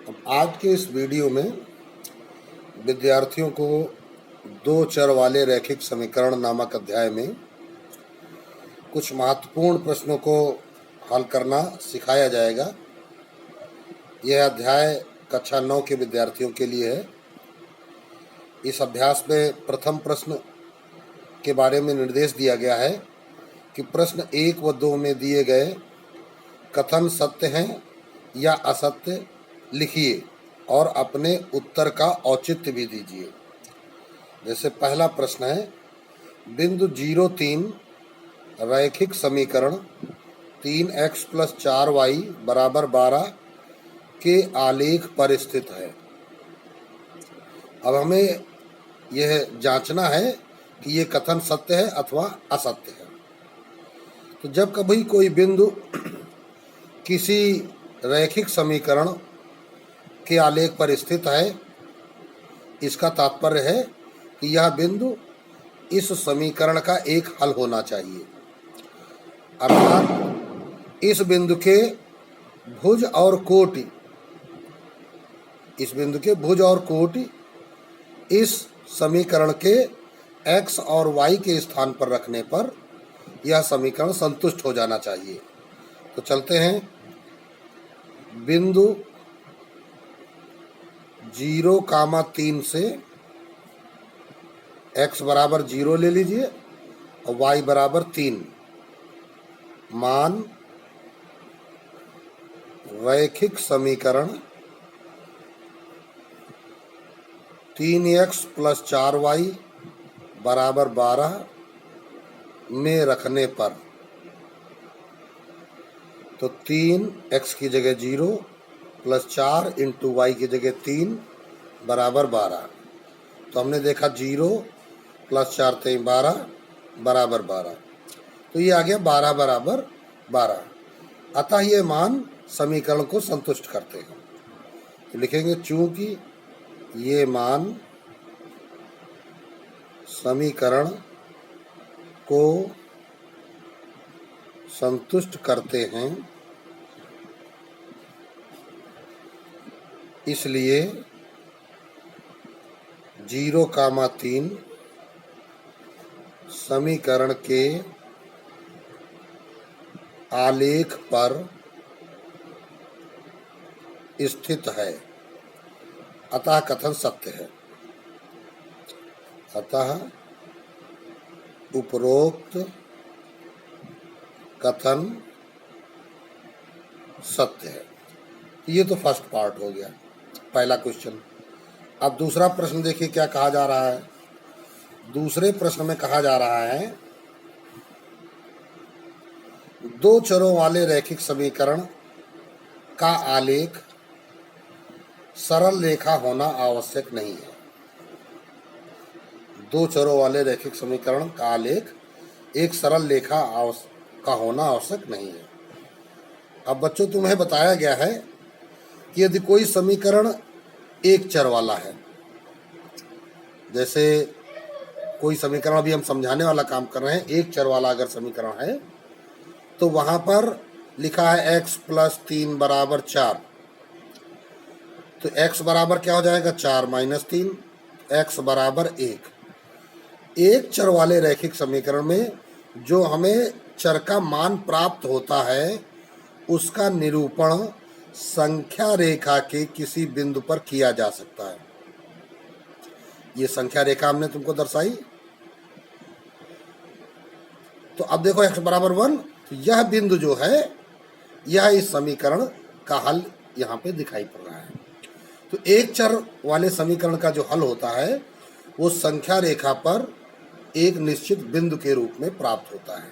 अब आज के इस वीडियो में विद्यार्थियों को दो चर वाले रैखिक समीकरण नामक अध्याय में कुछ महत्वपूर्ण प्रश्नों को हल करना सिखाया जाएगा। यह अध्याय कक्षा 9 के विद्यार्थियों के लिए है। इस अभ्यास में प्रथम प्रश्न के बारे में निर्देश दिया गया है कि प्रश्न 1 व 2 में दिए गए कथन सत्य हैं या असत्य लिखिए और अपने उत्तर का औचित्य भी दीजिए। जैसे पहला प्रश्न है, बिंदु 0,3 रैखिक समीकरण 3x + 4y = 12 के आलेख पर स्थित है। अब हमें यह जांचना है कि ये कथन सत्य है अथवा असत्य है। तो जब कभी कोई बिंदु किसी रैखिक समीकरण के आलेख पर स्थित है, इसका तात्पर्य है कि यह बिंदु इस समीकरण का एक हल होना चाहिए। अर्थात इस बिंदु के भुज और कोटि इस समीकरण के x और y के स्थान पर रखने पर यह समीकरण संतुष्ट हो जाना चाहिए। तो चलते हैं, बिंदु 0,3 से x = 0 ले लीजिए और y = 3। मान रैखिक समीकरण 3x + 4y = 12 में रखने पर, तो 3x की जगह 0 + 4 × y की जगह 3 = 12। तो हमने देखा 0 + 4 = 12 = 12। तो ये आ गया 12 = 12। अतः ये मान समीकरण को संतुष्ट करते हैं। तो लिखेंगे, चूंकि ये मान समीकरण को संतुष्ट करते हैं, इसलिए 0,3 समीकरण के आलेख पर स्थित है। अतः कथन सत्य है। अतः उपरोक्त कथन सत्य है। ये तो फर्स्ट पार्ट हो गया, पहला क्वेश्चन। अब दूसरा प्रश्न देखिए क्या कहा जा रहा है। दूसरे प्रश्न में कहा जा रहा है, दो चरों वाले रैखिक समीकरण का आलेख सरल रेखा होना आवश्यक नहीं है। दो चरों वाले रैखिक समीकरण का आलेख एक सरल रेखा का होना आवश्यक नहीं है। अब बच्चों, तुम्हें बताया गया है कि यदि कोई समीकरण एक चर वाला है, जैसे कोई समीकरण अभी हम समझाने वाला काम कर रहे हैं, एक चर वाला अगर समीकरण है तो वहां पर लिखा है x + 3 = 4। तो x बराबर क्या हो जाएगा? 4 - 3, x = 1। एक चर वाले रैखिक समीकरण में जो हमें चर का मान प्राप्त होता है, उसका निरूपण संख्या रेखा के किसी बिंदु पर किया जा सकता है। ये संख्या रेखा हमने तुमको दर्शाई। तो अब देखो x = 1, तो यह बिंदु जो है, यह इस समीकरण का हल यहाँ पे दिखाई पड़ रहा है। तो एक चर वाले समीकरण का जो हल होता है वो संख्या रेखा पर एक निश्चित बिंदु के रूप में प्राप्त होता है।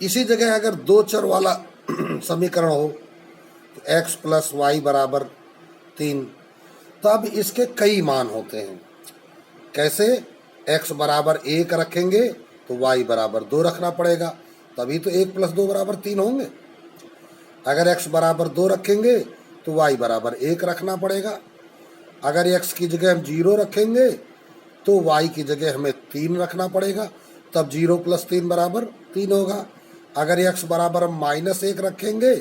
इसी जगह अगर दो चर वाला समीकरण हो, तो x + y = 3, तब इसके कई मान होते हैं। कैसे? x = 1 रखेंगे तो y = 2 रखना पड़ेगा, तभी तो 1 + 2 = 3 होंगे। अगर x = 2 रखेंगे तो y = 1 रखना पड़ेगा। अगर x की जगह हम 0 रखेंगे तो y की जगह हमें 3 रखना पड़ेगा, तब 0 + 3 = 3 होगा। अगर x = -1 रखेंगे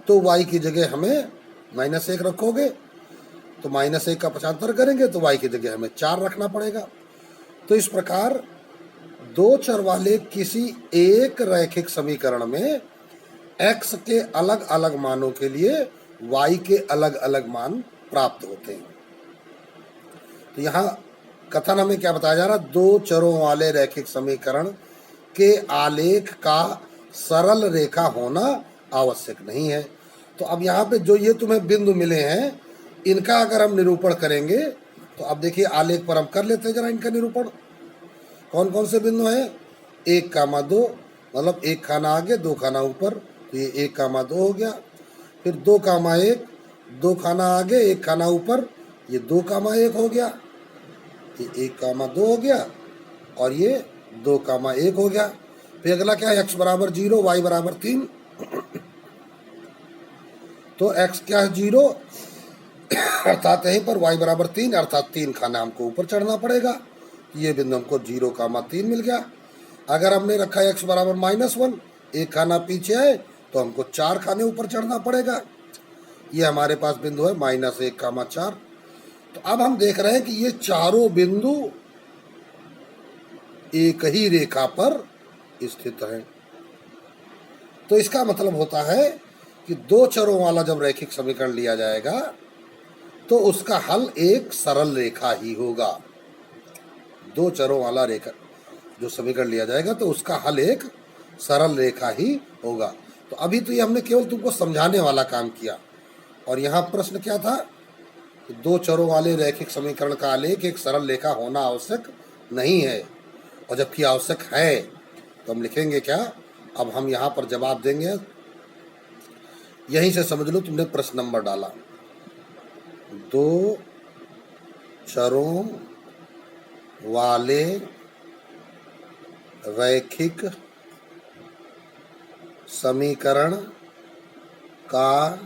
तो y की जगह हमें -1 रखोगे तो -1 का 75 करेंगे तो y की जगह हमें 4 रखना पड़ेगा। तो इस प्रकार दो चर वाले किसी एक रैखिक समीकरण में x के अलग अलग मानों के लिए y के अलग अलग मान प्राप्त होते हैं। तो यहाँ कथन हमें क्या बताया जा रहा है? दो चरों वाले रैखिक समीकरण के आलेख का सरल रेखा होना आवश्यक नहीं है। तो अब यहाँ पे जो ये तुम्हें बिंदु मिले हैं, इनका अगर हम निरूपण करेंगे तो अब देखिए आलेख पर हम कर लेते हैं जरा इनका निरूपण। कौन कौन से बिंदु हैं? 1,2 मतलब 1 खाना आगे 2 खाना ऊपर, तो ये 1,2 हो गया। फिर 2,1 2 खाना आगे 1 खाना ऊपर, ये 2,1 हो गया। ये 1,2 हो गया और ये 2,1 हो गया। फिर अगला क्या है? x बराबर 0 y बराबर 3। तो x क्या है? 0 अर्थात यहीं पर y बराबर 3 अर्थात 3 खाना हमको ऊपर चढ़ना पड़ेगा। ये बिंदु हमको 0,3 मिल गया। अगर हमने रखा x बराबर -1, 1 खाना पीछे है तो हमको 4 खाने ऊपर चढ़ना पड़ेगा। ये हमारे पास बिंदु है -1,4। तो अब हम देख रहे हैं कि ये चारों बिंदु एक ही रेखा पर स्थित है। तो इसका मतलब होता है कि दो चरों वाला जब रैखिक समीकरण लिया जाएगा तो उसका हल एक सरल रेखा ही होगा। दो चरों वाला रेखा जो समीकरण लिया जाएगा तो उसका हल एक सरल रेखा ही होगा। तो अभी तो ये हमने केवल तुमको समझाने वाला काम किया। और यहाँ प्रश्न क्या था? कि दो चरों वाले रैखिक समीकरण का आलेख एक सरल रेखा होना आवश्यक नहीं है, और जबकि आवश्यक है तो हम लिखेंगे क्या? अब हम यहाँ पर जवाब देंगे। यहीं से समझ लो तुमने प्रश्न नंबर डाला। दो चरों वाले रैखिक समीकरण का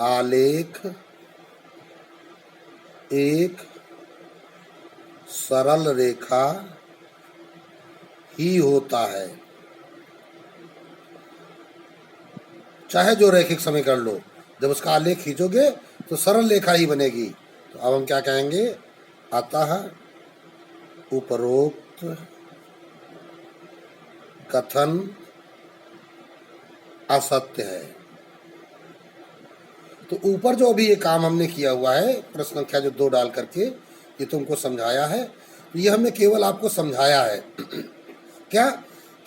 आलेख एक सरल रेखा ही होता है। चाहे जो रैखिक समीकरण लो, जब उसका आलेख खींचोगे तो सरल रेखा ही बनेगी। तो अब हम क्या कहेंगे? अतः उपरोक्त कथन असत्य है। तो ऊपर जो अभी ये काम हमने किया हुआ है प्रश्न संख्या जो 2 डाल करके ये तुमको समझाया है, तो ये हमने केवल आपको समझाया है क्या?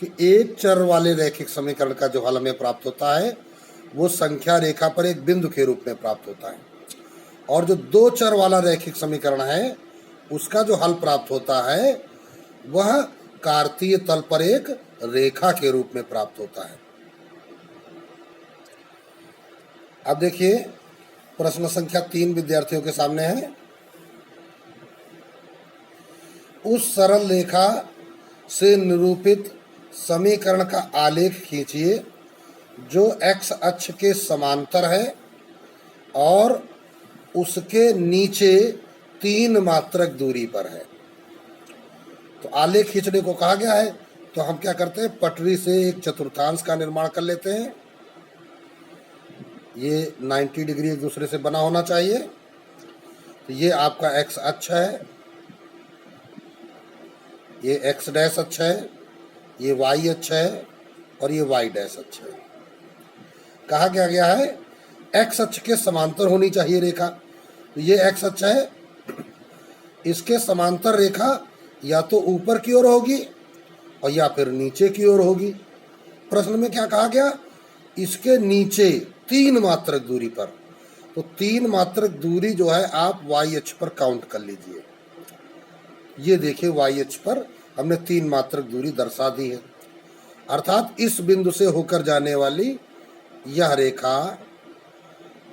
कि एक चर वाले रैखिक समीकरण का जो हल हमें प्राप्त होता है वो संख्या रेखा पर एक बिंदु के रूप में प्राप्त होता है, और जो दो चर वाला रैखिक समीकरण है उसका जो हल प्राप्त होता है वह कार्तीय तल पर एक रेखा के रूप में प्राप्त होता है। अब देखिए प्रश्न संख्या 3 विद्यार्थियों के सामने है। उस सरल रेखा से निरूपित समीकरण का आलेख खींचिए जो x अक्ष के समांतर है और उसके नीचे 3 मात्रक दूरी पर है। तो आलेख खींचने को कहा गया है, तो हम क्या करते हैं? पटरी से एक चतुर्थांश का निर्माण कर लेते हैं। ये 90 डिग्री एक दूसरे से बना होना चाहिए। तो ये आपका x अक्ष है, ये x डैश अक्ष है, ये y अक्ष है और ये y डैश अक्ष है। कहा क्या गया है? x अक्ष के समांतर होनी चाहिए रेखा। तो ये x अक्ष है, इसके समांतर रेखा या तो ऊपर की ओर होगी और या फिर नीचे की ओर होगी। प्रश्न में क्या कहा गया? इसके नीचे 3 मात्रक दूरी पर। तो 3 मात्रक दूरी जो है आप y अक्ष पर काउंट कर लीजिए। ये देखिए y अक्ष पर हमने 3 मात्रक दूरी दर्शा दी है, अर्थात इस बिंदु से होकर जाने वाली यह रेखा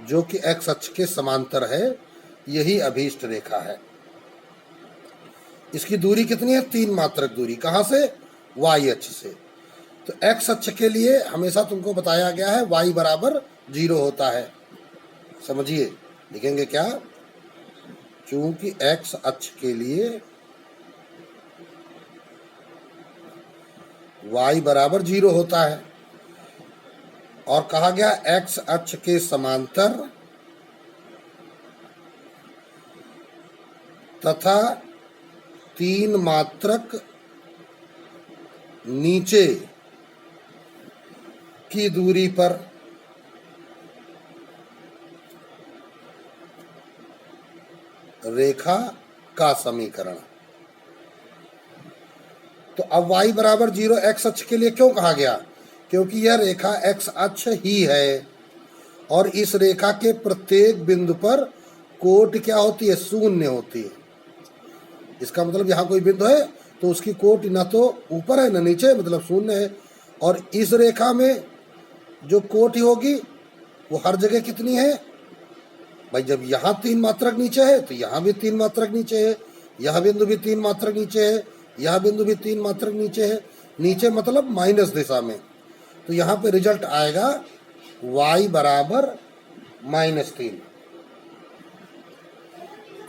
जो कि x अक्ष के समांतर है यही अभीष्ट रेखा है। इसकी दूरी कितनी है? 3 मात्रक दूरी। कहाँ से? y अक्ष से। तो x अक्ष के लिए हमेशा तुमको बताया गया है y बराबर 0 होता है। समझिए, लिखेंगे क्या? चूंकि x अक्ष के लिए y बराबर 0 होता है, और कहा गया एक्स अक्ष के समांतर तथा 3 मात्रक नीचे की दूरी पर रेखा का समीकरण। तो अब y बराबर 0 एक्स अक्ष के लिए क्यों कहा गया? क्योंकि यह रेखा एक्स अक्ष ही है और इस रेखा के प्रत्येक बिंदु पर कोट क्या होती है? शून्य होती है। इसका मतलब यहाँ कोई बिंदु है तो उसकी कोट न तो ऊपर है न नीचे, मतलब शून्य है। और इस रेखा में जो कोट होगी वो हर जगह कितनी है भाई? जब यहाँ 3 मात्रक नीचे है तो यहाँ भी 3 मात्रक नीचे है, यह बिंदु भी 3 मात्रक नीचे है, यह बिंदु भी 3 मात्रक नीचे है। नीचे मतलब माइनस दिशा में। तो यहाँ पे रिजल्ट आएगा y बराबर -3।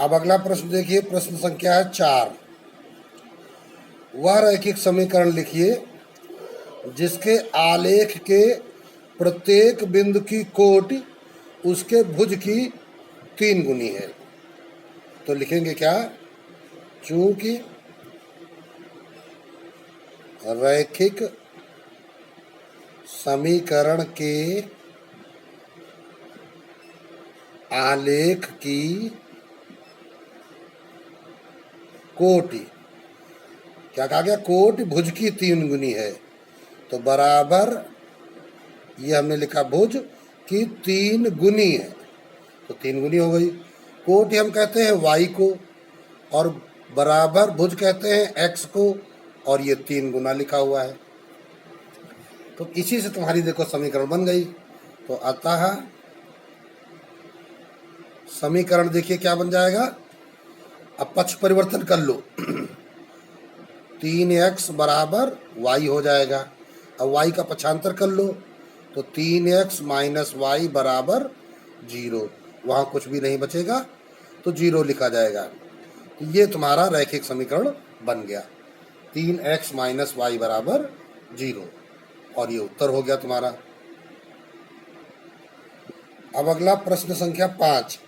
अब अगला प्रश्न देखिए, प्रश्न संख्या है 4। वह रैखिक समीकरण लिखिए जिसके आलेख के प्रत्येक बिंदु की कोट उसके भुज की 3 गुनी है। तो लिखेंगे क्या? चूंकि रैखिक समीकरण के आलेख की कोटि, क्या कहा गया? कोट भुज की 3 गुनी है। तो बराबर, ये हमने लिखा भुज की 3 गुनी है, तो 3 गुनी हो गई। कोटि हम कहते हैं y को और बराबर भुज कहते हैं x को, और ये 3 गुना लिखा हुआ है। तो इसी से तुम्हारी देखो समीकरण बन गई। तो अतः समीकरण देखिए क्या बन जाएगा। अब पक्ष परिवर्तन कर लो 3x बराबर y हो जाएगा। अब y का पक्षांतर कर लो तो 3x माइनस वाई बराबर 0। वहाँ कुछ भी नहीं बचेगा तो 0 लिखा जाएगा। तो ये तुम्हारा रैखिक समीकरण बन गया, 3x माइनस वाई बराबर 0, और ये उत्तर हो गया तुम्हारा। अब अगला प्रश्न संख्या 5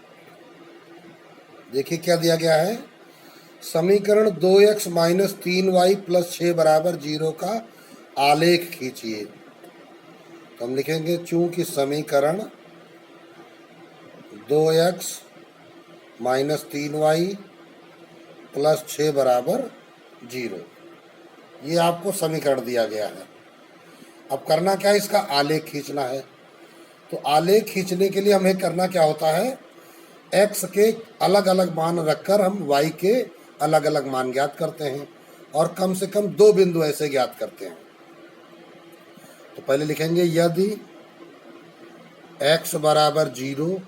देखिए क्या दिया गया है। समीकरण 2x माइनस 3y प्लस 6 बराबर 0 का आलेख खींचिए। तो हम लिखेंगे चूंकि समीकरण 2x माइनस 3y प्लस 6 बराबर 0, ये आपको समीकरण दिया गया है। अब करना क्या है? इसका आलेख खींचना है। तो आलेख खींचने के लिए हमें करना क्या होता है? x के अलग अलग मान रखकर हम y के अलग अलग मान ज्ञात करते हैं और कम से कम 2 बिंदु ऐसे ज्ञात करते हैं। तो पहले लिखेंगे यदि x बराबर 0,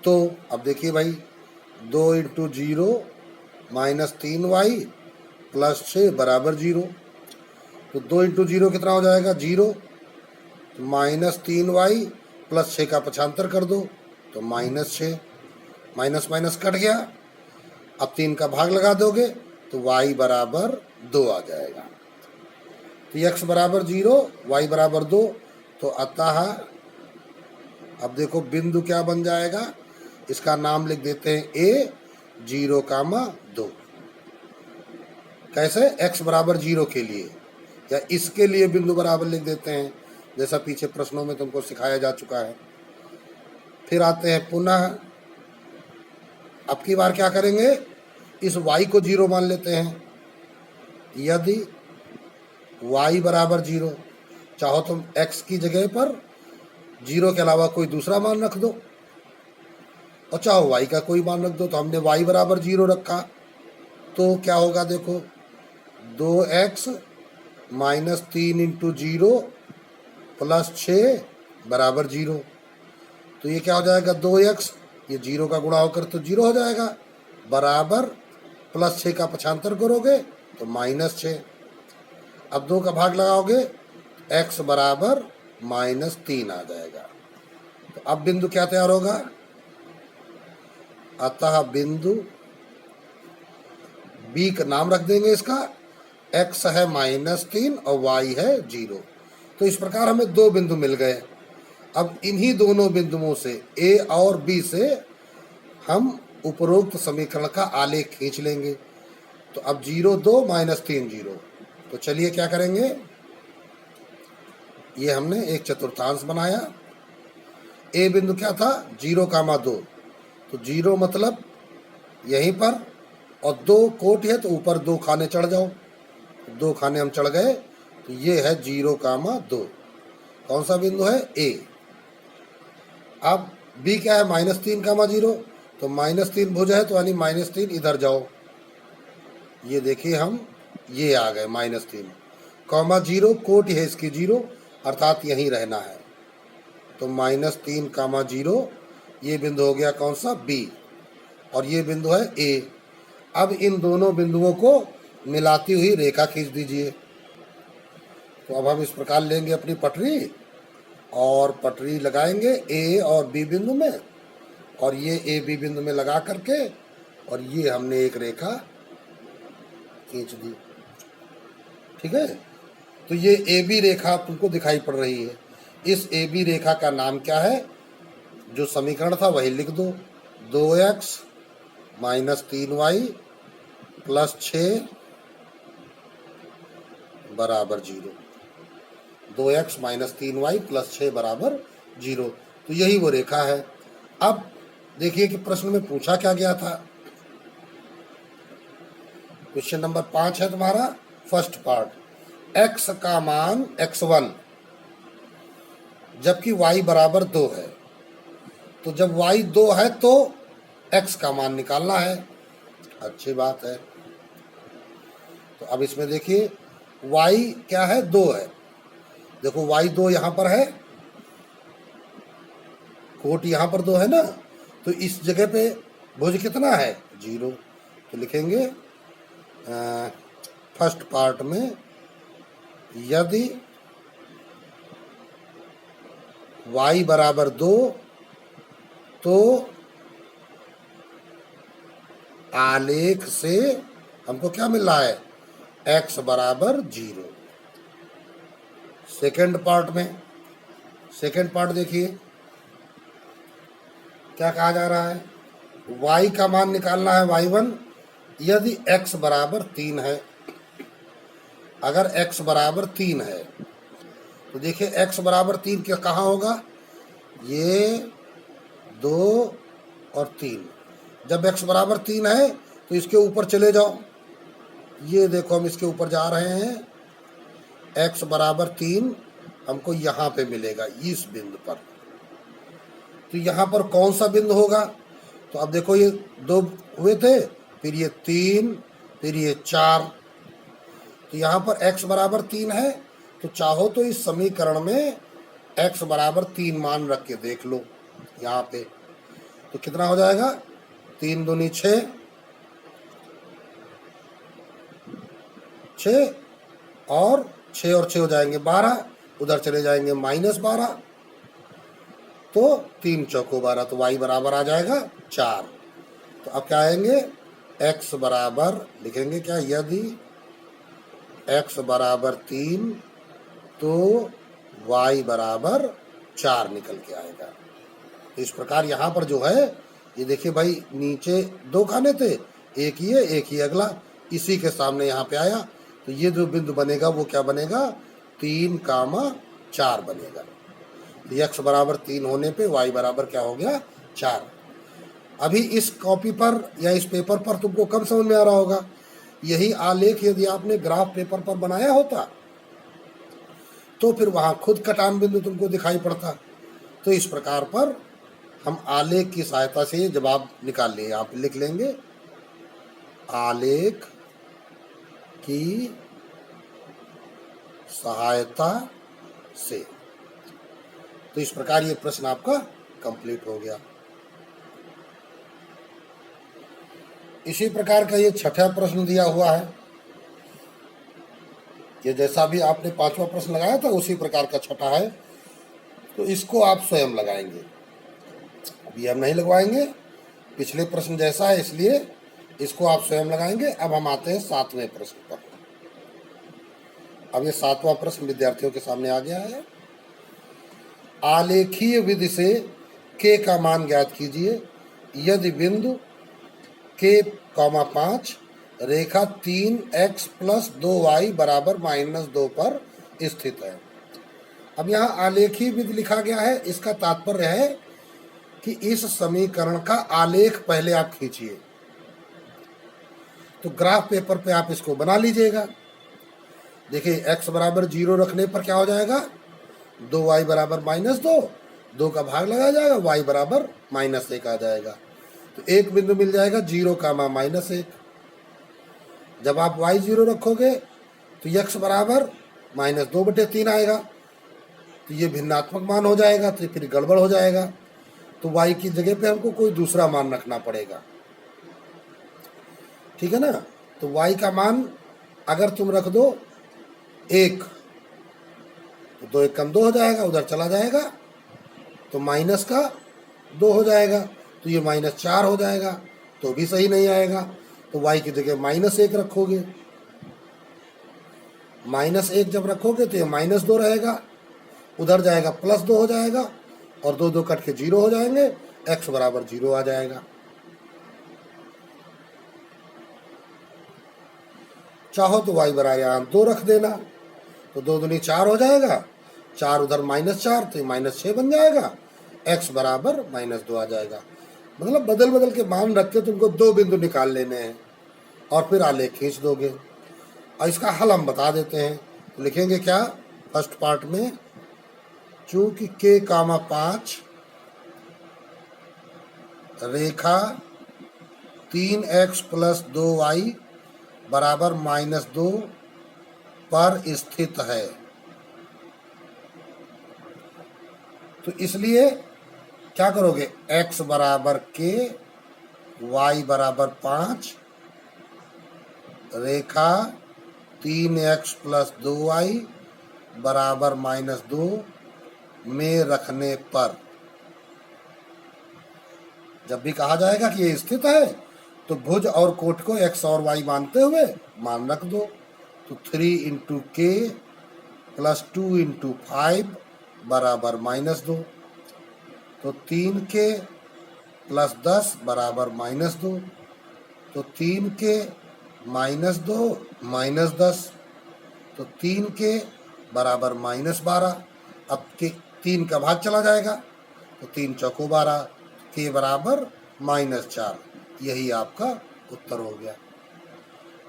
तो अब देखिए भाई 2 इंटू 0 माइनस 3y प्लस 6 बराबर 0। तो 2 इंटू 0 कितना हो जाएगा? 0। तो माइनस 3y प्लस 6 का पक्षांतर कर दो तो माइनस 6, माइनस माइनस कट गया। अब 3 का भाग लगा दोगे तो y बराबर 2 आ जाएगा। तो x बराबर 0, y बराबर 2। तो अतः अब देखो बिंदु क्या बन जाएगा, इसका नाम लिख देते हैं a 0,2। कैसे? x बराबर 0 के लिए या इसके लिए बिंदु बराबर लिख देते हैं, जैसा पीछे प्रश्नों में तुमको सिखाया जा चुका है। फिर आते हैं पुनः, अब की बार क्या करेंगे? इस y को 0 मान लेते हैं। यदि y बराबर 0, चाहो तुम x की जगह पर 0 के अलावा कोई दूसरा मान रख दो और चाहो y का कोई मान रख दो। तो हमने y बराबर 0 रखा तो क्या होगा? देखो 2x माइनस 3 इंटू 0 प्लस 6 बराबर 0। तो ये क्या हो जाएगा? 2x, ये 0 का गुणा होकर तो 0 हो जाएगा, बराबर प्लस 6 का पक्षांतर करोगे तो माइनस 6। अब 2 का भाग लगाओगे x बराबर -3 आ जाएगा। तो अब बिंदु क्या तैयार होगा? अतः बिंदु B का नाम रख देंगे इसका, x है -3 और y है 0। तो इस प्रकार हमें दो बिंदु मिल गए। अब इन्हीं दोनों बिंदुओं से ए और बी से हम उपरोक्त समीकरण का आलेख खींच लेंगे। तो अब 0 2 -3 0। तो चलिए क्या करेंगे, ये हमने एक चतुर्थांश बनाया। ए बिंदु क्या था, 0,2। तो 0 मतलब यहीं पर, और 2 कोट है तो ऊपर 2 खाने चढ़ जाओ। 2 खाने हम चढ़ गए, तो ये है 0,2। कौन सा बिंदु है, ए। अब बी क्या है, -3,0। तो -3 भुज है, तो यानी -3 इधर जाओ। ये देखिए हम ये आ गए -3, -0 कोट है इसकी 0, अर्थात यहीं रहना है। तो -3,0 ये बिंदु हो गया कौन सा, बी, और ये बिंदु है ए। अब इन दोनों बिंदुओं को मिलाती हुई रेखा खींच दीजिए। तो अब हम इस प्रकार लेंगे अपनी पटरी और पटरी लगाएंगे ए और बी बिंदु में, और ये ए बी बिंदु में लगा करके, और ये हमने एक रेखा खींच दी। ठीक है, तो ये ए बी रेखा तुमको दिखाई पड़ रही है। इस ए बी रेखा का नाम क्या है, जो समीकरण था वही लिख दो। 2x - 3y + 6 = 0। 2x - 3y + 6 = 0। तो यही वो रेखा है। अब देखिए कि प्रश्न में पूछा क्या गया था। क्वेश्चन नंबर 5 है तुम्हारा, फर्स्ट पार्ट। x का मान x1 जबकि y = 2 है। तो जब y 2 है तो x का मान निकालना है। अच्छी बात है। तो अब इसमें देखिए y क्या है, 2 है। देखो y 2 यहाँ पर है, कोट यहाँ पर 2 है ना, तो इस जगह पे भुज कितना है, 0। तो लिखेंगे फर्स्ट पार्ट में, यदि y = 2 तो आलेख से हमको क्या मिल रहा है, x = 0। सेकेंड पार्ट में, सेकेंड पार्ट देखिए क्या कहा जा रहा है, y का मान निकालना है y1 यदि x = 3 है। अगर x = 3 है तो देखिए x = 3 क्या कहाँ होगा, ये 2 और 3। जब x = 3 है तो इसके ऊपर चले जाओ। ये देखो हम इसके ऊपर जा रहे हैं, x = 3 हमको यहाँ पे मिलेगा, इस बिंदु पर। तो यहाँ पर कौन सा बिंदु होगा, तो अब देखो ये 2 हुए थे, फिर ये 3, फिर ये 4। तो यहाँ पर x = 3 है, तो चाहो तो इस समीकरण में x = 3 मान रख के देख लो यहाँ पे। तो कितना हो जाएगा, 3 दूनी 6, 6 और 6 और 6 हो जाएंगे 12, उधर चले जाएंगे -12, तो 3 चौको 12, तो y बराबर आ जाएगा 4। तो अब क्या आएंगे, x बराबर लिखेंगे क्या, यदि x = 3 तो y = 4 निकल के आएगा। तो इस प्रकार यहाँ पर जो है, ये देखिए भाई नीचे 2 खाने थे, एक ये एक ही अगला, इसी के सामने यहाँ पे आया। तो ये जो बिंदु बनेगा वो क्या बनेगा, 3,4 बनेगा। तो x = 3 होने पे y बराबर क्या हो गया, 4। अभी इस कॉपी पर या इस पेपर पर तुमको कब समझ में आ रहा होगा, यही आलेख यदि आपने ग्राफ पेपर पर बनाया होता तो फिर वहाँ खुद कटान बिंदु तुमको दिखाई पड़ता। तो इस प्रकार पर हम आलेख की सहायता से जवाब निकाल लिए। आप लिख लेंगे, आलेख की सहायता से। तो इस प्रकार ये प्रश्न आपका कंप्लीट हो गया। इसी प्रकार का ये छठा प्रश्न दिया हुआ है, ये जैसा भी आपने 5वां प्रश्न लगाया था उसी प्रकार का छठा है। तो इसको आप स्वयं लगाएंगे, अभी हम नहीं लगवाएंगे, पिछले प्रश्न जैसा है इसलिए इसको आप स्वयं लगाएंगे। अब हम आते हैं 7वें प्रश्न पर। अब ये 7वां प्रश्न विद्यार्थियों के सामने आ गया है। आलेखीय विधि से k का मान ज्ञात कीजिए यदि बिंदु k, 5 रेखा 3x + 2y = -2 पर स्थित है। अब यहाँ आलेखीय विधि लिखा गया है, इसका तात्पर्य है कि इस समीकरण का आलेख पहले आप खींचिए। तो ग्राफ पेपर पे आप इसको बना लीजिएगा। देखिए x = 0 रखने पर क्या हो जाएगा, 2y = -2, 2 का भाग लगाया जाएगा, y = -1 आ जाएगा। तो एक बिंदु मिल जाएगा 0, -1। जब आप y 0 रखोगे तो x = -2/3 आएगा। तो ये भिन्नात्मक मान हो जाएगा, तो फिर गड़बड़ हो जाएगा। तो y की जगह पे हमको कोई दूसरा मान रखना पड़ेगा, ठीक है ना। तो y का मान अगर तुम रख दो 1, तो 2 × 2 हो जाएगा, उधर चला जाएगा तो -2 हो जाएगा। तो ये -4 हो जाएगा, तो भी सही नहीं आएगा। तो y की जगह -1 रखोगे, -1 जब रखोगे तो ये -2 रहेगा, उधर जाएगा +2 हो जाएगा, और 2 कट के 0 हो जाएंगे, x = 0 आ जाएगा। चाहो तो y = यहाँ 2 रख देना, तो 2 दूनी 4 हो जाएगा, 4 उधर -4 तो -6 बन जाएगा, x = -2 आ जाएगा। मतलब बदल बदल के मान रख के तुमको 2 बिंदु निकाल लेने हैं और फिर आलेख खींच दोगे। और इसका हल हम बता देते हैं। तो लिखेंगे क्या, फर्स्ट पार्ट में, चूंकि k, 5 रेखा 3x + 2y = -2 पर स्थित है, तो इसलिए क्या करोगे, x = k, y = 5 रेखा 3x + 2y = -2 में रखने पर, जब भी कहा जाएगा कि ये स्थित है तो भुज और कोट को x और y मानते हुए मान रख दो। तो 3 × k + 2 × 5 = -2, तो 3k + 10 = -2, तो 3k - 2 - 10, तो 3k = -12। अब के 3 का भाग चला जाएगा, तो 3 चौको 12, k = -4। यही आपका उत्तर हो गया।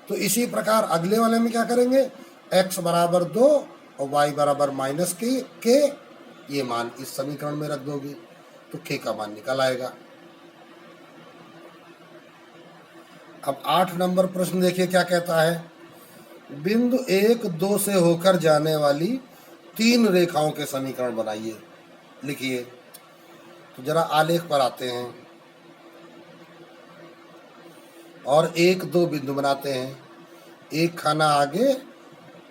तो इसी प्रकार अगले वाले में क्या करेंगे, x = 2 और y = -k, ये मान इस समीकरण में रख दोगे तो k का मान निकल आएगा। अब 8 नंबर प्रश्न देखिए क्या कहता है। बिंदु 1, 2 से होकर जाने वाली 3 रेखाओं के समीकरण बनाइए। लिखिए। तो जरा आलेख पर आते हैं और 1, 2 बिंदु बनाते हैं। एक खाना आगे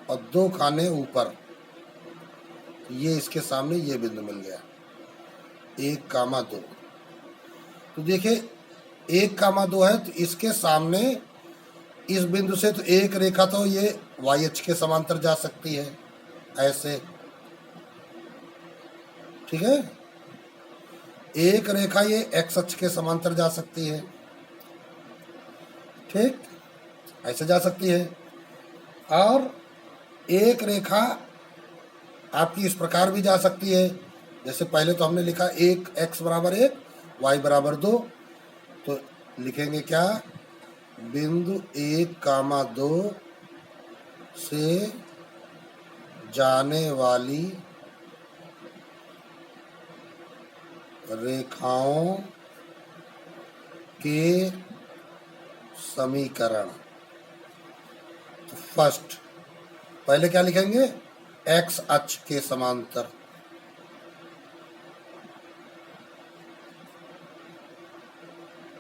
और 2 खाने ऊपर। ये इसके सामने ये बिंदु मिल गया, 1, 2। तो देखिए 1, 2 है, तो इसके सामने इस बिंदु से तो एक रेखा तो ये y अक्ष के समांतर जा सकती है, ऐसे, ठीक है। एक रेखा ये x अक्ष के समांतर जा सकती है, ठीक, ऐसे जा सकती है। और एक रेखा आपकी इस प्रकार भी जा सकती है, जैसे पहले तो हमने लिखा x = 1, y = 2। तो लिखेंगे क्या, बिंदु 1, 2 से जाने वाली रेखाओं के समीकरण। तो फर्स्ट पहले क्या लिखेंगे, x अक्ष के समांतर,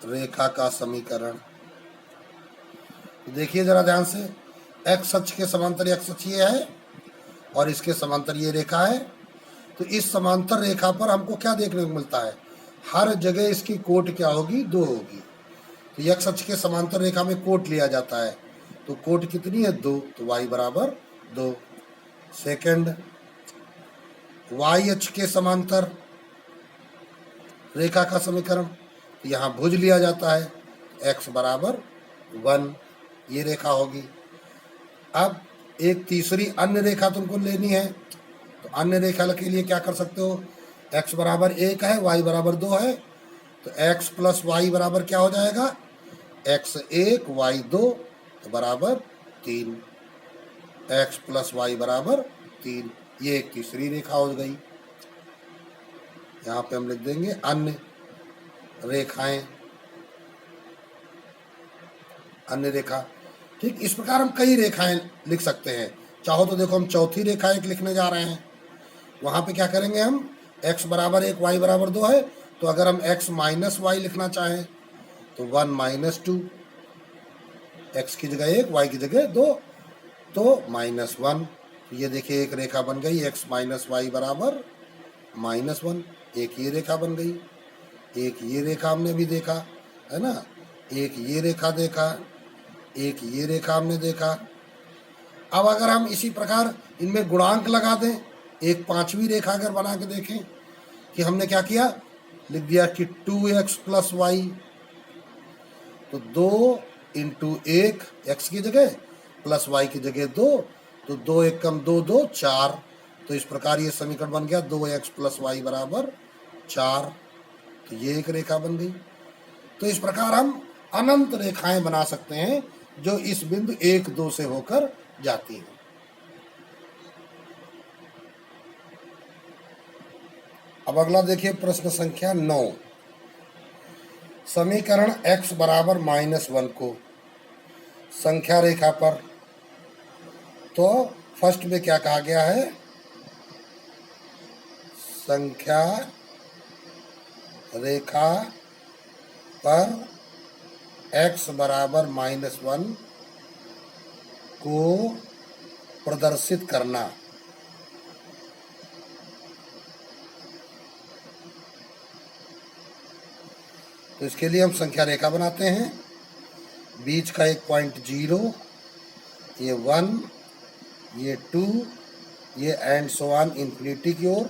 रेखा का समीकरण। देखिए जरा ध्यान से, x अक्ष के समांतर x अक्ष ये है और इसके समांतर ये रेखा है। तो इस समांतर रेखा पर हमको क्या देखने को मिलता है, हर जगह इसकी कोट क्या होगी, 2 होगी। तो x अक्ष के समांतर रेखा में कोट लिया जाता है, तो कोट कितनी है, 2, तो y = 2। सेकंड, वाई अक्ष के समांतर रेखा का समीकरण, यहाँ भुज लिया जाता है, x बराबर 1 ये रेखा होगी। अब एक तीसरी अन्य रेखा तुमको लेनी है, तो अन्य रेखा के लिए क्या कर सकते हो, x बराबर 1 है, y बराबर 2 है, तो x प्लस वाई बराबर क्या हो जाएगा, x1 y2 तो बराबर 3, x प्लस वाई बराबर 3। ये एक तीसरी रेखा हो गई। यहाँ पे हम लिख देंगे अन्य रेखाएं, अन्य रेखा। ठीक, इस प्रकार हम कई रेखाएं लिख सकते हैं। चाहो तो देखो हम चौथी रेखा एक लिखने जा रहे हैं। वहाँ पे क्या करेंगे हम, x बराबर 1 y बराबर 2 है, तो अगर हम x माइनस वाई लिखना चाहें तो 1 माइनस 2, x की जगह 1 y की जगह 2 तो -1। ये देखिए एक रेखा बन गई, x माइनस वाई बराबर -1। एक ये रेखा बन गई, एक ये रेखा हमने अभी देखा है ना, एक ये रेखा देखा, एक ये रेखा हमने देखा। अब अगर हम इसी प्रकार इनमें गुणांक लगा दें, एक पांचवी रेखा अगर बना के देखें कि हमने क्या किया, लिख दिया कि 2x प्लस वाई, तो 2 इंटू 1 x की जगह प्लस वाई की जगह 2, तो 2 1 कम 2 2 4। तो इस प्रकार ये समीकरण बन गया 2x प्लस वाई बराबर 4। तो ये एक रेखा बन गई। तो इस प्रकार हम अनंत रेखाएं बना सकते हैं जो इस बिंदु 1 2 से होकर जाती हैं। अब अगला देखिए प्रश्न संख्या 9। समीकरण x बराबर -1 को संख्या रेखा पर, तो फर्स्ट में क्या कहा गया है, संख्या रेखा पर x बराबर -1 को प्रदर्शित करना। तो इसके लिए हम संख्या रेखा बनाते हैं। बीच का एक पॉइंट 0, ये 1, ये 2, ये एंड सो ऑन इन्फिनिटी की ओर।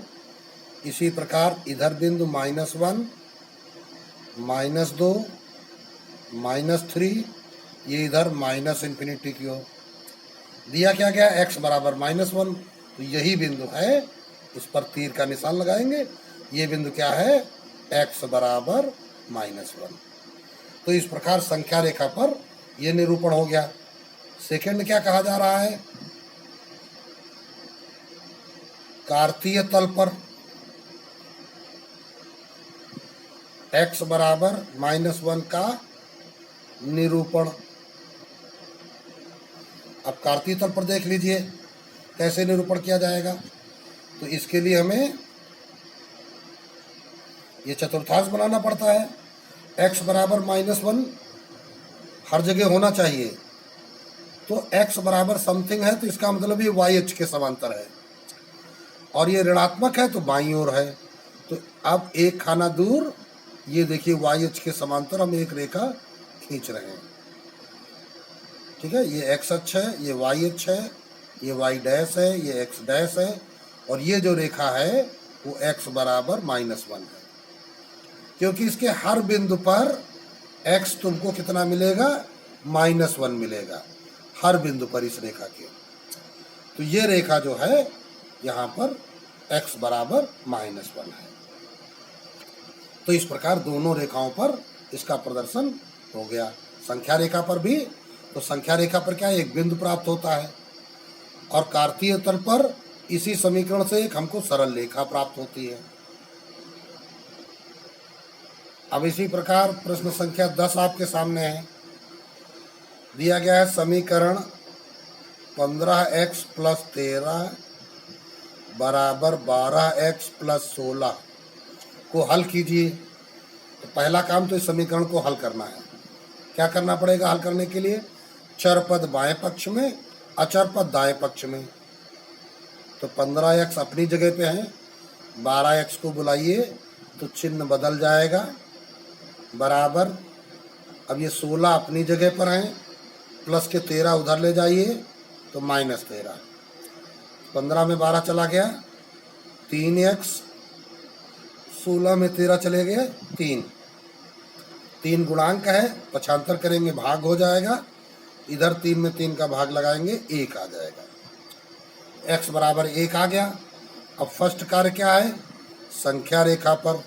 इसी प्रकार इधर बिंदु -1, -2, -3, ये इधर माइनस इन्फिनिटी की ओर। दिया क्या गया, x बराबर -1, तो यही बिंदु है, इस पर तीर का निशान लगाएंगे। ये बिंदु क्या है, x बराबर -1। तो इस प्रकार संख्या रेखा पर यह निरूपण हो गया। सेकंड क्या कहा जा रहा है, कार्तीय तल पर x बराबर -1 का निरूपण। अब कार्तीय तल पर देख लीजिए कैसे निरूपण किया जाएगा। तो इसके लिए हमें ये चतुर्थांश बनाना पड़ता है। x बराबर -1 हर जगह होना चाहिए, तो x बराबर समथिंग है, तो इसका मतलब ये y अक्ष के समांतर है, और ये ऋणात्मक है तो बाईं ओर है। तो अब एक खाना दूर, ये देखिए y अक्ष के समांतर हम एक रेखा खींच रहे हैं। ठीक है, ये x अक्ष है, ये y अक्ष है, ये y डैश है, ये x डैश है, और ये जो रेखा है वो x बराबर -1 है। क्योंकि इसके हर बिंदु पर x तुमको कितना मिलेगा, -1 मिलेगा हर बिंदु पर इस रेखा के। तो ये रेखा जो है यहाँ पर x बराबर -1 है। तो इस प्रकार दोनों रेखाओं पर इसका प्रदर्शन हो गया। संख्या रेखा पर भी, तो संख्या रेखा पर क्या एक बिंदु प्राप्त होता है, और कार्तीय तल पर इसी समीकरण से एक हमको सरल रेखा प्राप्त होती है। अब इसी प्रकार प्रश्न संख्या 10 आपके सामने है। दिया गया है समीकरण 15x + 13 बराबर 12x + 16 को हल कीजिए। तो पहला काम तो इस समीकरण को हल करना है। क्या करना पड़ेगा हल करने के लिए, चर पद बाएं पक्ष में, अचर पद दाएं पक्ष में। तो 15x अपनी जगह पे है, 12x को बुलाइए तो चिन्ह बदल जाएगा, बराबर, अब ये 16 अपनी जगह पर हैं, प्लस के 13 उधर ले जाइए तो -13। 15 में 12 चला गया 3x, 16 में 13 चले गए 3। 3 गुणांक है, पक्षांतर करेंगे भाग हो जाएगा, इधर 3 में 3 का भाग लगाएंगे 1 आ जाएगा। x बराबर 1 आ गया। अब फर्स्ट कार्य क्या है, संख्या रेखा पर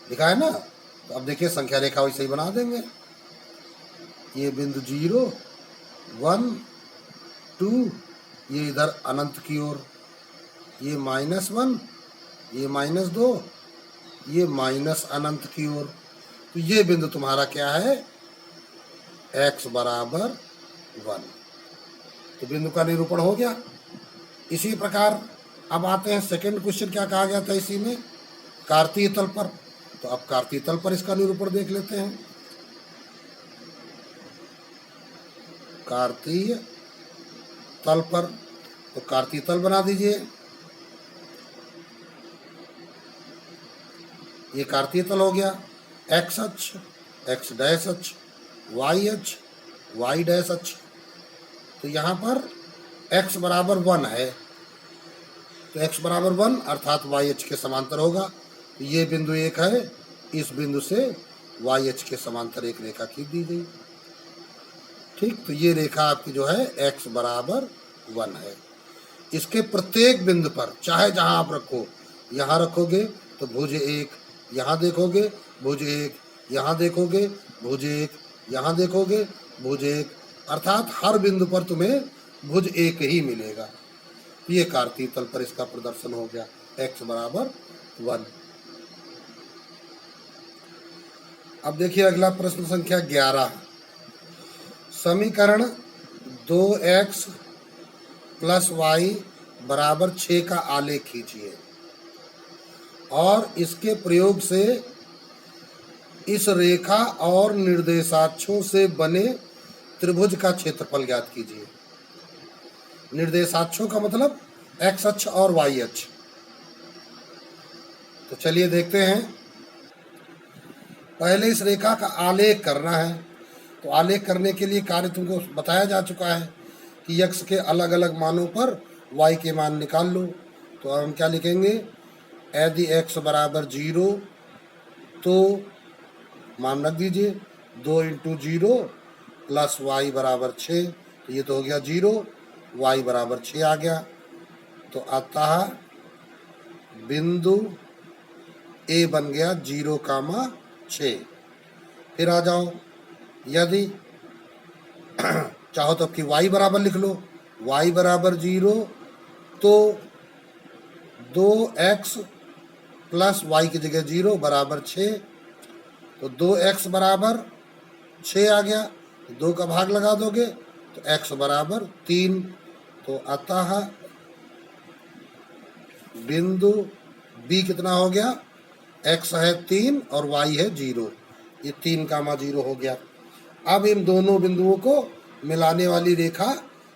लिखा है ना, तो अब देखिए संख्या रेखा वैसे ही बना देंगे। ये बिंदु 0, 1, 2, ये इधर अनंत की ओर, ये -1, ये -2, ये माइनस अनंत की ओर। तो ये बिंदु तुम्हारा क्या है, x बराबर 1। तो बिंदु का निरूपण हो गया। इसी प्रकार अब आते हैं सेकंड क्वेश्चन, क्या कहा गया था इसी में, कार्तीय तल पर। तो अब कार्तीय तल पर इसका निरूपण देख लेते हैं। कार्तीय तल पर, तो कार्तीय तल बना दीजिए। ये कार्तीय तल हो गया, x अक्ष, x डैश अक्ष, y अक्ष, y डैश अक्ष। तो यहाँ पर x बराबर 1 है, तो x बराबर 1 अर्थात y अक्ष के समांतर होगा। तो ये बिंदु 1 है, इस बिंदु से y अक्ष के समांतर एक रेखा खींच दी गई। ठीक, तो ये रेखा आपकी जो है x बराबर 1 है। इसके प्रत्येक बिंदु पर चाहे जहां आप रखो, यहाँ रखोगे तो भुज 1, यहाँ देखोगे भुज 1, यहाँ देखोगे भुज 1, यहाँ देखोगे भुज 1, अर्थात हर बिंदु पर तुम्हें भुज 1 ही मिलेगा। ये कार्तीय तल पर इसका प्रदर्शन हो गया, x बराबर 1। अब देखिए अगला प्रश्न संख्या 11। समीकरण 2x प्लस y बराबर 6 का आलेख खींचिए और इसके प्रयोग से इस रेखा और निर्देशाक्षों से बने त्रिभुज का क्षेत्रफल ज्ञात कीजिए। निर्देशाक्षों का मतलब x अक्ष और y अक्ष। तो चलिए देखते हैं। पहले इस रेखा का आलेख करना है। तो आलेख करने के लिए कार्य तुमको बताया जा चुका है कि x के अलग अलग मानों पर y के मान निकाल लो। तो अब हम क्या लिखेंगे, यदि x बराबर 0 तो मान रख दीजिए 2 × 0 प्लस y बराबर 6। तो ये तो हो गया 0, y बराबर 6 आ गया। तो अतः बिंदु A बन गया 0,6। फिर आ जाओ, यदि चाहो तो आपकी y बराबर लिख लो, y बराबर 0 तो 2x प्लस y की जगह 0 बराबर 6। तो 2x बराबर 6 आ गया, 2 का भाग लगा दोगे तो x बराबर 3। तो अतः बिंदु B कितना हो गया, x है 3 और y है 0, ये 3,0 हो गया। अब इन दोनों बिंदुओं को मिलाने वाली रेखा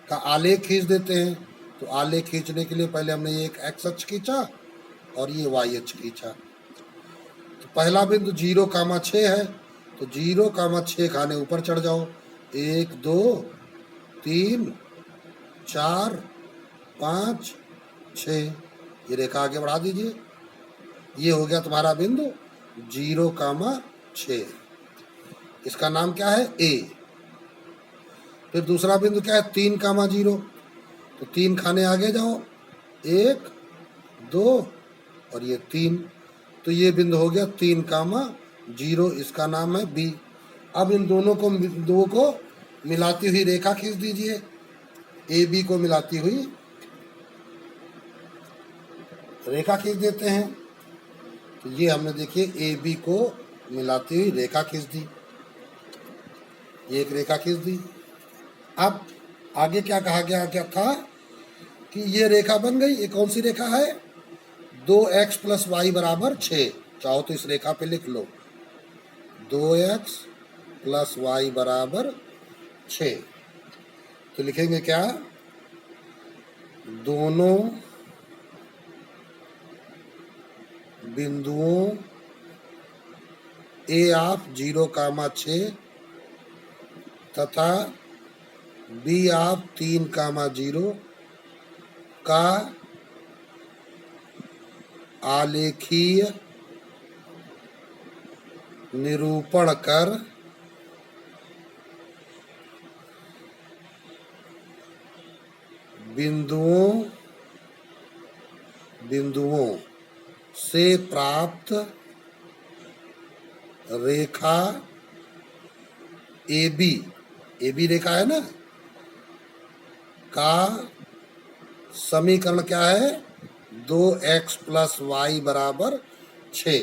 का आलेख खींच देते हैं। तो आलेख खींचने के लिए पहले हमने ये एक x अक्ष खींचा और ये y अक्ष खींचा। तो पहला बिंदु 0,6 है, तो 0,6 खाने ऊपर चढ़ जाओ, 1 2 3 4 5 6, ये रेखा आगे बढ़ा दीजिए। ये हो गया तुम्हारा बिंदु 0,6। इसका नाम क्या है, A। फिर दूसरा बिंदु क्या है, 3,0। तो 3 खाने आगे जाओ, 1 2 और ये 3। तो ये बिंदु हो गया 3,0, इसका नाम है B। अब इन दोनों को बिंदुओं को मिलाती हुई रेखा खींच दीजिए, AB को मिलाती हुई रेखा खींच देते हैं। तो ये हमने देखिए AB को मिलाती हुई रेखा खींच दी, ये एक रेखा खींच दी। अब आगे क्या कहा गया, क्या था कि ये रेखा बन गई। ये कौन सी रेखा है, 2x प्लस y बराबर 6। चाहो तो इस रेखा पे लिख लो, 2x प्लस y बराबर 6। तो लिखेंगे क्या, दोनों बिंदुओं A ऑफ 0,6 तथा बी ऑफ 3,0 का आलेखीय निरूपण कर बिंदुओं से प्राप्त रेखा ए बी रेखा है ना का समीकरण क्या है? 2x + y = 6।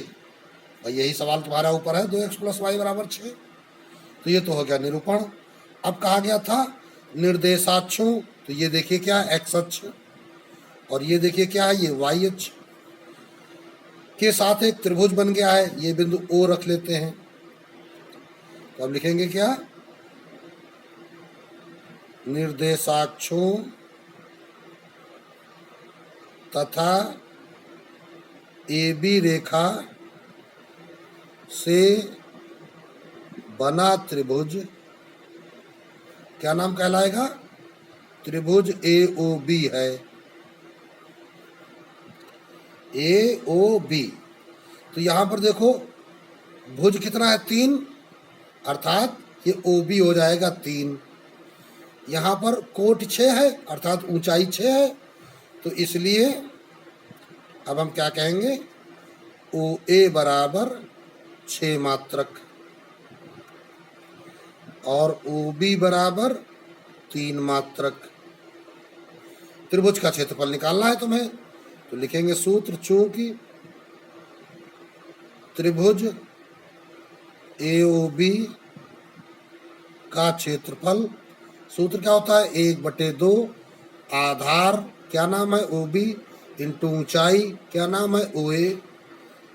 भाई यही सवाल तुम्हारा ऊपर है, 2x + y = 6। तो ये तो हो गया निरूपण। अब कहा गया था निर्देशाक्षों, तो ये देखिए क्या है, x अक्ष, और ये देखिए क्या है, ये y अक्ष के साथ एक त्रिभुज बन गया है। ये बिंदु O रख लेते हैं। तो अब लिखेंगे क्या? निर्देशाक्षों तथा AB रेखा से बना त्रिभुज क्या नाम कहलाएगा? त्रिभुज AOB है। AOB। तो यहां पर देखो भुज कितना है? 3, अर्थात ये OB हो जाएगा 3। यहाँ पर कोट 6 है, अर्थात ऊंचाई 6 है। तो इसलिए अब हम क्या कहेंगे? OA = 6 मात्रक और OB = 3 मात्रक। त्रिभुज का क्षेत्रफल निकालना है तुम्हें, तो लिखेंगे सूत्र, चूंकि त्रिभुज AOB का क्षेत्रफल, सूत्र क्या होता है? 1/2 आधार क्या नाम है? OB इंटू ऊंचाई क्या नाम है? OA।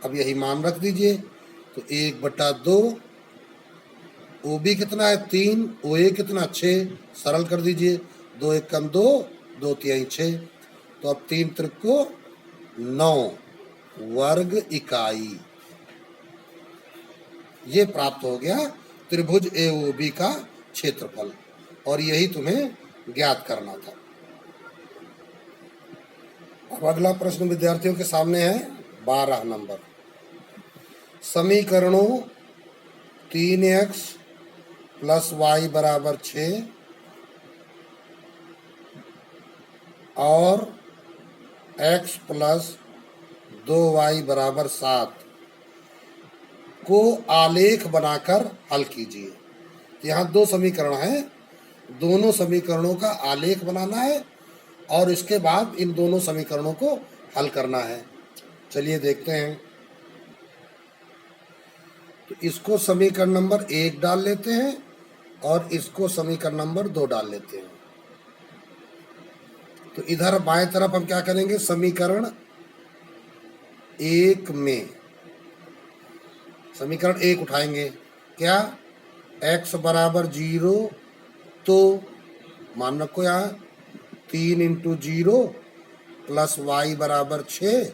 अब यही मान रख दीजिए। तो 1/2 OB कितना है? 3, OA कितना? 6। सरल कर दीजिए, 2 1 कम 2, 2 3 6। तो अब 3 त्रिक 9 वर्ग इकाई। ये प्राप्त हो गया त्रिभुज AOB का क्षेत्रफल, और यही तुम्हें ज्ञात करना था। अब अगला प्रश्न विद्यार्थियों के सामने है 12 नंबर। समीकरणों 3x + y = 6 और x + 2y = 7 को आलेख बनाकर हल कीजिए। यहाँ 2 समीकरण हैं, दोनों समीकरणों का आलेख बनाना है और इसके बाद इन दोनों समीकरणों को हल करना है। चलिए देखते हैं। तो इसको समीकरण नंबर 1 डाल लेते हैं और इसको समीकरण नंबर 2 डाल लेते हैं। तो इधर बाएं तरफ हम क्या करेंगे? समीकरण 1 में समीकरण 1 उठाएंगे। क्या? x = 0, तो मान रखो यहाँ 3 × 0 + y = 6,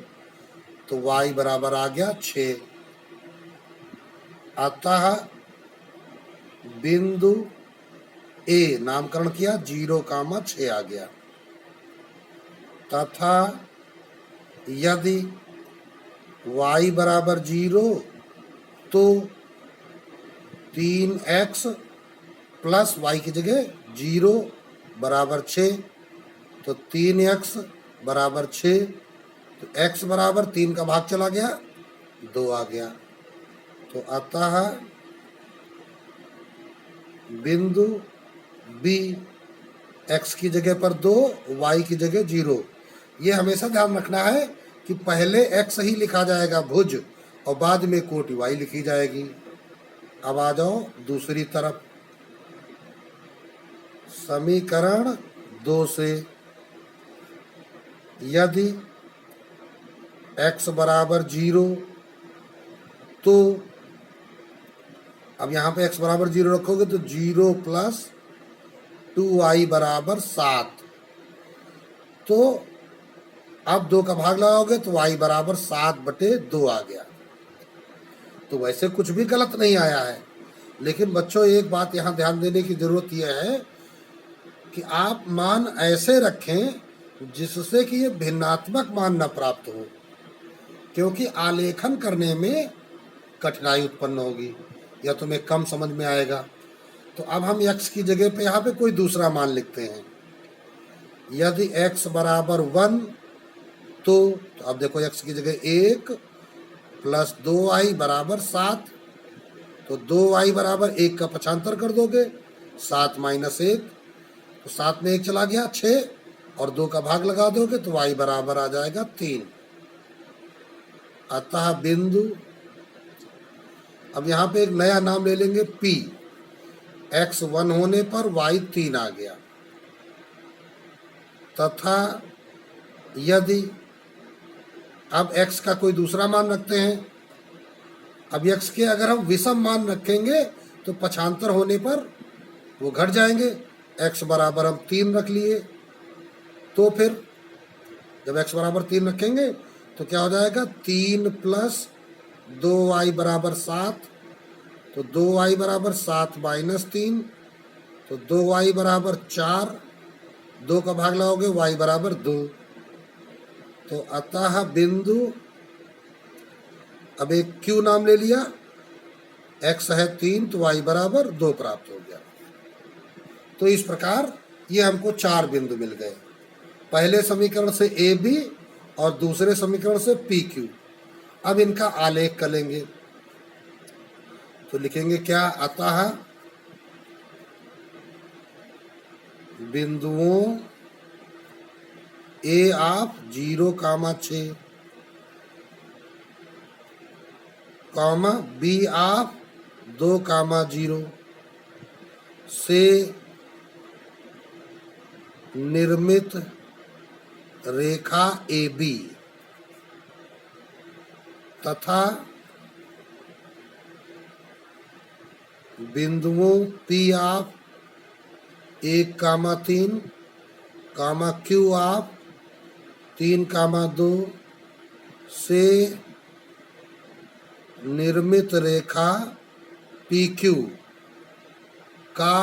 तो y बराबर आ गया 6। अतः बिंदु A नामकरण किया, 0,6 आ गया। तथा यदि y = 0 तो 3x + y की जगह 0 = 6, तो 3x = 6। तो x = 3 का भाग चला गया, 2 आ गया। तो अतः बिंदु B x की जगह पर 2, y की जगह 0। ये हमेशा ध्यान रखना है कि पहले x ही लिखा जाएगा भुज और बाद में कोटि y लिखी जाएगी। अब आ जाओ दूसरी तरफ। समीकरण 2 से यदि x = 0 तो अब यहाँ पे x = 0 रखोगे तो 0 + 2y = 7। तो अब 2 का भाग लगाओगे तो y = 7/2 आ गया। तो वैसे कुछ भी गलत नहीं आया है, लेकिन बच्चों एक बात यहाँ ध्यान देने की जरूरत यह है कि आप मान ऐसे रखें जिससे कि ये भिन्नात्मक मान न प्राप्त हो, क्योंकि आलेखन करने में कठिनाई उत्पन्न होगी या तुम्हें कम समझ में आएगा। तो अब हम x की जगह पे यहाँ पे कोई दूसरा मान लिखते हैं। यदि x बराबर 1 तो अब देखो x की जगह 1 प्लस 2y बराबर 7, तो 2y बराबर 1 का पक्षांतर कर दोगे, 7 माइनस 1, तो 7 में 1 चला गया 6, और 2 का भाग लगा दोगे तो y बराबर आ जाएगा 3। अतः बिंदु, अब यहाँ पे एक नया नाम ले लेंगे P, x 1 होने पर y 3 आ गया, तथा यदि अब x का कोई दूसरा मान रखते हैं। अब x के अगर हम विषम मान रखेंगे तो पक्षांतर होने पर वो घट जाएंगे। x बराबर हम 3 रख लिए, तो फिर जब x बराबर 3 रखेंगे तो क्या हो जाएगा, 3 प्लस 2y बराबर 7, तो 2y बराबर 7 माइनस 3, तो 2y बराबर 4, 2 का भाग लगाओगे y बराबर 2। तो अतः बिंदु, अब एक q नाम ले लिया, x है 3 तो y बराबर 2 प्राप्त हो गया। तो इस प्रकार ये हमको 4 बिंदु मिल गए, पहले समीकरण से AB और दूसरे समीकरण से PQ। अब इनका आलेख कर लेंगे, तो लिखेंगे क्या, अतः बिंदुओं A ऑफ 0, 6, B ऑफ 2, 0 से निर्मित रेखा AB तथा बिंदुओं P ऑफ 1, 3, Q ऑफ 3, 2 से निर्मित रेखा PQ का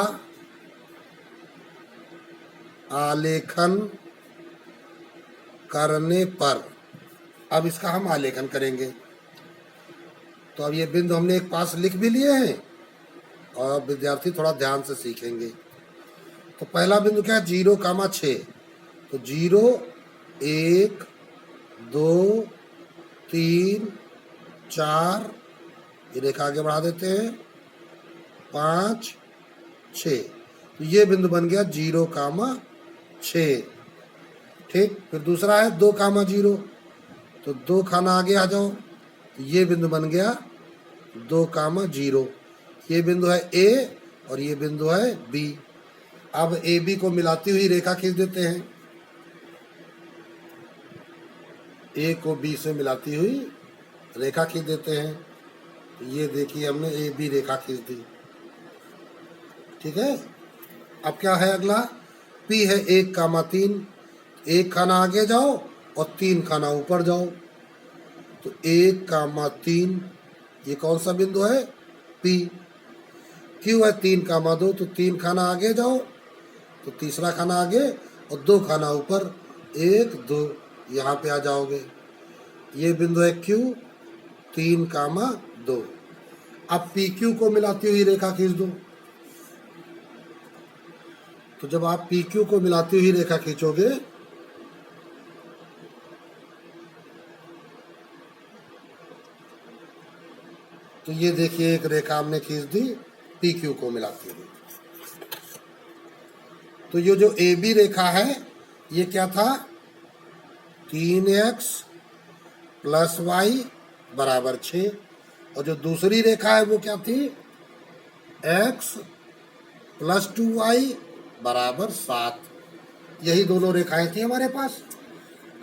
आलेखन करने पर। अब इसका हम आलेखन करेंगे, तो अब ये बिंदु हमने एक पास लिख भी लिए हैं और विद्यार्थी थोड़ा ध्यान से सीखेंगे। तो पहला बिंदु क्या है, 0, 6, तो 0, 1, 2, 3, 4, ये रेखा आगे बढ़ा देते हैं, 5, 6, तो ये बिंदु बन गया 0, 6। ठीक, फिर दूसरा है 2, 0, तो 2 खाना आगे आ जाओ, तो ये बिंदु बन गया 2, 0। ये बिंदु है A और ये बिंदु है B। अब AB को मिलाती हुई रेखा खींच देते हैं, A को B से मिलाती हुई रेखा खींच देते हैं। तो ये देखिए हमने AB रेखा खींच दी। ठीक है, अब क्या है अगला, P है 1, 3, 1 खाना आगे जाओ और 3 खाना ऊपर जाओ, तो 1, 3, ये कौन सा बिंदु है, P। Q है 3, 2, तो 3 खाना आगे जाओ, तो तीसरा खाना आगे और 2 खाना ऊपर, 1, 2, यहाँ पे आ जाओगे। ये बिंदु है Q, 3, 2। अब PQ को मिलाती हुई रेखा खींच दो। तो जब आप PQ को मिलाती हुई रेखा खींचोगे तो ये देखिए एक रेखा हमने खींच दी PQ को मिलाती हुई। तो ये जो AB रेखा है ये क्या था, 3x प्लस y बराबर 6, और जो दूसरी रेखा है वो क्या थी, x प्लस 2y बराबर 7। यही दोनों रेखाएं थी हमारे पास।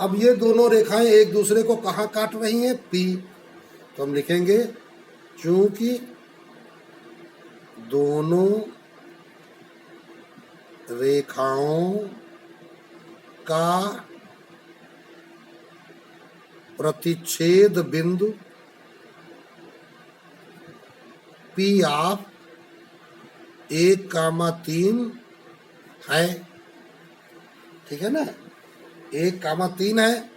अब ये दोनों रेखाएं एक दूसरे को कहाँ काट रही हैं, P। तो हम लिखेंगे चूंकि दोनों रेखाओं का प्रतिच्छेद बिंदु P ऑफ 1, 3 है, ठीक है ना, 1,3 है।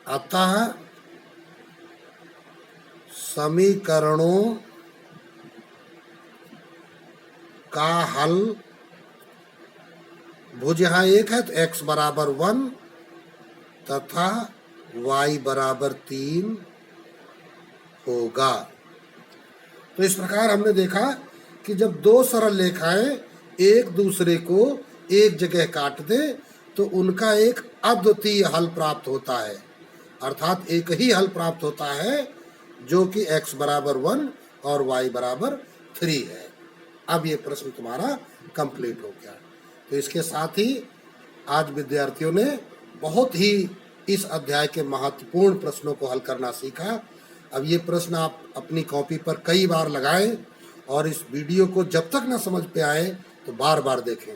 अतः समीकरणों का हल, भुज यहाँ 1 है तो x बराबर 1 तथा y बराबर 3 होगा। तो इस प्रकार हमने देखा कि जब दो सरल रेखाएं एक दूसरे को एक जगह काट दे तो उनका एक अद्वितीय हल प्राप्त होता है, अर्थात एक ही हल प्राप्त होता है जो कि x बराबर 1 और y बराबर 3 है। अब ये प्रश्न तुम्हारा कंप्लीट हो गया। तो इसके साथ ही आज विद्यार्थियों ने बहुत ही इस अध्याय के महत्वपूर्ण प्रश्नों को हल करना सीखा। अब ये प्रश्न आप अपनी कॉपी पर कई बार लगाएं और इस वीडियो को जब तक ना समझ पे आए तो बार बार देखें।